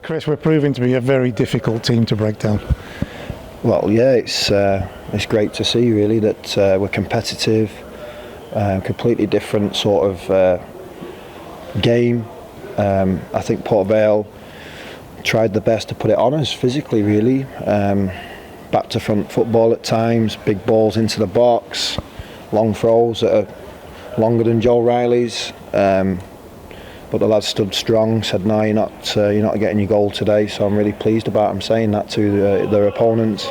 Chris, we're proving to be a very difficult team to break down. Well, yeah, it's great to see really that we're competitive, completely different sort of game. I think Port Vale tried the best to put it on us physically, really. Back to front football at times, big balls into the box, long throws that are longer than Joe Riley's. But the lads stood strong, said, no, you're not getting your goal today. So I'm really pleased about them saying that to their opponents.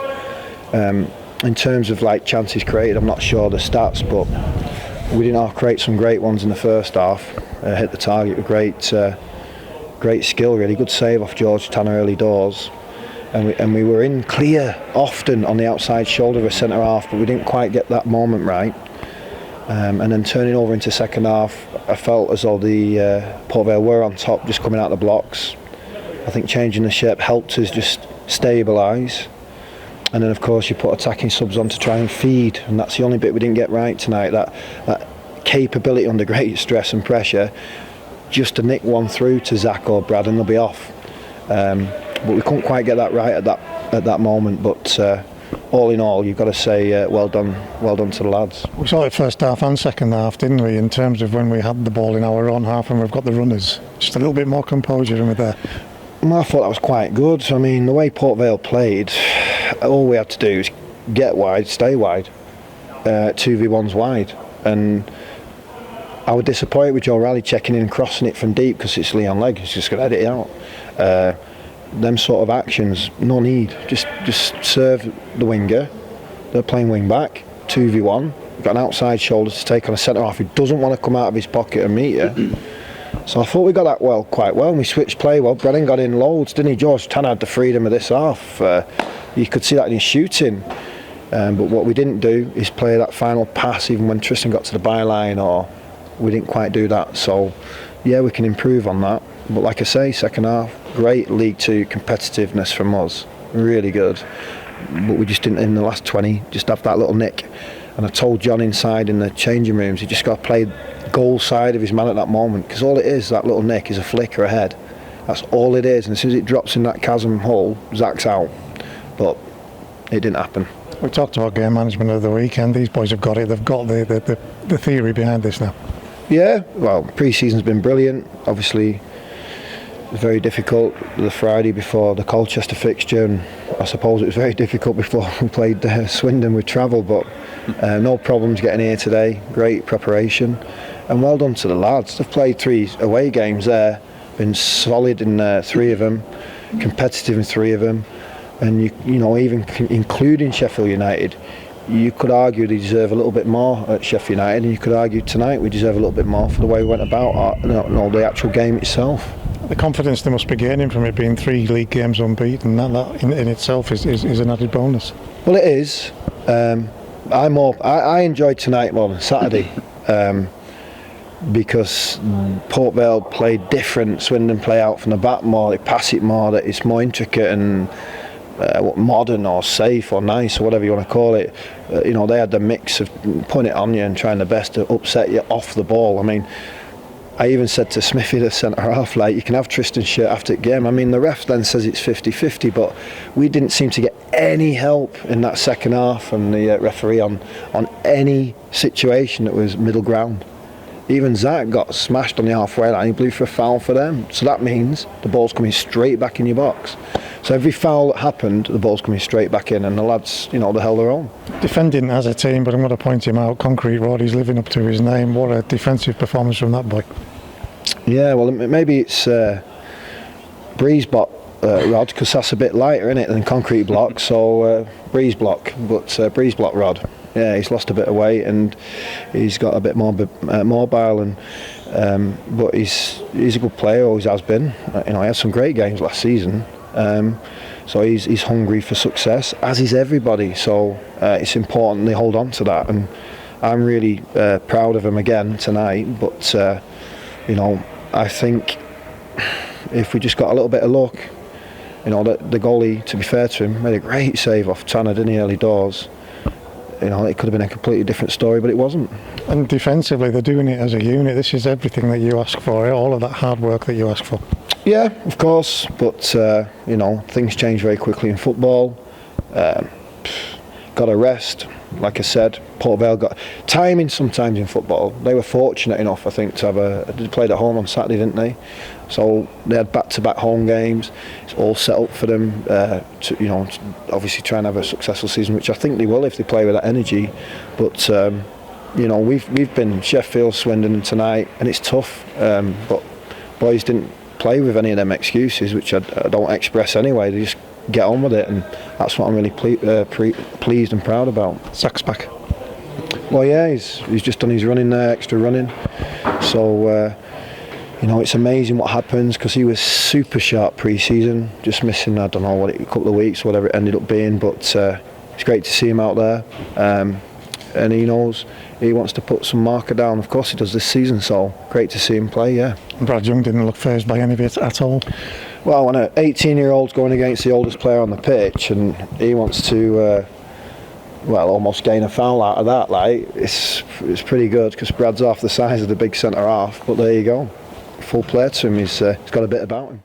In terms of like chances created, I'm not sure the stats, but we didn't create some great ones in the first half. Hit the target with great skill, really good save off George Tanner early doors. And we were in clear often on the outside shoulder of a centre half, but we didn't quite get that moment right. And then turning over into second half, I felt as though the Port Vale were on top, just coming out the blocks. I think changing the shape helped us just stabilise. And then of course you put attacking subs on to try and feed, and that's the only bit we didn't get right tonight. That capability under great stress and pressure, just to nick one through to Zach or Brad and they'll be off. But we couldn't quite get that right at that moment. But all in all, you've got to say well done to the lads. We saw it first half and second half, didn't we, in terms of when we had the ball in our own half and we've got the runners. Just a little bit more composure in with there. Well, I thought that was quite good. I mean, the way Port Vale played, all we had to do is get wide, stay wide, 2v1s wide. And I was disappointed with Joe Riley checking in and crossing it from deep because it's Leon Legg, he's just going to edit it out. Them sort of actions, no need. Just serve the winger. They're playing wing back, 2v1. You've got an outside shoulder to take on a centre half who doesn't want to come out of his pocket and meet you. So I thought we got that quite well. We switched play well. Brennan got in loads, didn't he? George Tanner had the freedom of this half. You could see that in his shooting. But what we didn't do is play that final pass even when Tristan got to the byline, or we didn't quite do that. So yeah, we can improve on that. But like I say, second half, great League Two competitiveness from us, really good. But we just didn't, in the last 20, just have that little nick. And I told John inside in the changing rooms, he just got to play goal side of his man at that moment, because all it is, that little nick, is a flick or a head. That's all it is. And as soon as it drops in that chasm hole, Zach's out. But it didn't happen. We talked about game management of the weekend. These boys have got it. They've got the theory behind this now. Yeah, well, pre-season's been brilliant. Obviously, it was very difficult the Friday before the Colchester fixture, and I suppose it was very difficult before we played Swindon with travel, but no problems getting here today. Great preparation, and well done to the lads. They've played 3 away games there, been solid in 3 of them, competitive in 3 of them, and you know, even including Sheffield United, you could argue they deserve a little bit more at Sheffield United, and you could argue tonight we deserve a little bit more for the way we went about the actual game itself. The confidence they must be gaining from it being 3 league games unbeaten, that in itself is an added bonus. Well, it is. I enjoyed tonight more than Saturday because Port Vale played different. Swindon play out from the back more, they pass it more, that it's more intricate and modern or safe or nice or whatever you want to call it. They had the mix of putting it on you and trying the best to upset you off the ball. I mean, I even said to Smithy, the centre half, like, you can have Tristan's shirt after the game. I mean, the ref then says it's 50-50, but we didn't seem to get any help in that second half from the referee on any situation that was middle ground. Even Zach got smashed on the halfway line, he blew for a foul for them. So that means the ball's coming straight back in your box. So every foul that happened, the ball's coming straight back in, and the lads, they held their own. Defending as a team, but I'm going to point him out, Concrete Rod, he's living up to his name. What a defensive performance from that boy. Yeah, well, maybe it's Breeze Block Rod, because that's a bit lighter, isn't it, than Concrete Block, so Breeze Block, but Breeze Block Rod. Yeah, he's lost a bit of weight and he's got a bit more mobile, and but he's a good player, always has been. He had some great games last season. So he's hungry for success, as is everybody. So it's important they hold on to that, and I'm really proud of him again tonight. But I think if we just got a little bit of luck, the goalie, to be fair to him, made a great save off Tanner, didn't he, early doors. It could have been a completely different story, but it wasn't. And defensively, they're doing it as a unit. This is everything that you ask for, all of that hard work that you ask for. Yeah, of course, but you know, things change very quickly in football. Got a rest, like I said. Port Vale got timing sometimes in football. They were fortunate enough, I think, to have they played at home on Saturday, didn't they? So they had back-to-back home games. It's all set up for them to, you know, obviously try and have a successful season, which I think they will if they play with that energy. But you know, we've been Sheffield, Swindon, and tonight, and it's tough. But boys didn't play with any of them excuses, which I don't express anyway. They just get on with it, and that's what I'm really pleased and proud about. Sack's back. Well, yeah, he's just done his running there, extra running. So you know, it's amazing what happens, because he was super sharp pre-season, just missing, I don't know what, a couple of weeks, whatever it ended up being. But it's great to see him out there, and he knows he wants to put some marker down. Of course he does this season, so great to see him play. Yeah. Brad Young didn't look fazed by any of it at all. Well, when an 18-year-old's going against the oldest player on the pitch, and he wants to, well, almost gain a foul out of that, like, it's pretty good, because Brad's half the size of the big centre half. But there you go, full play to him. He's got a bit about him.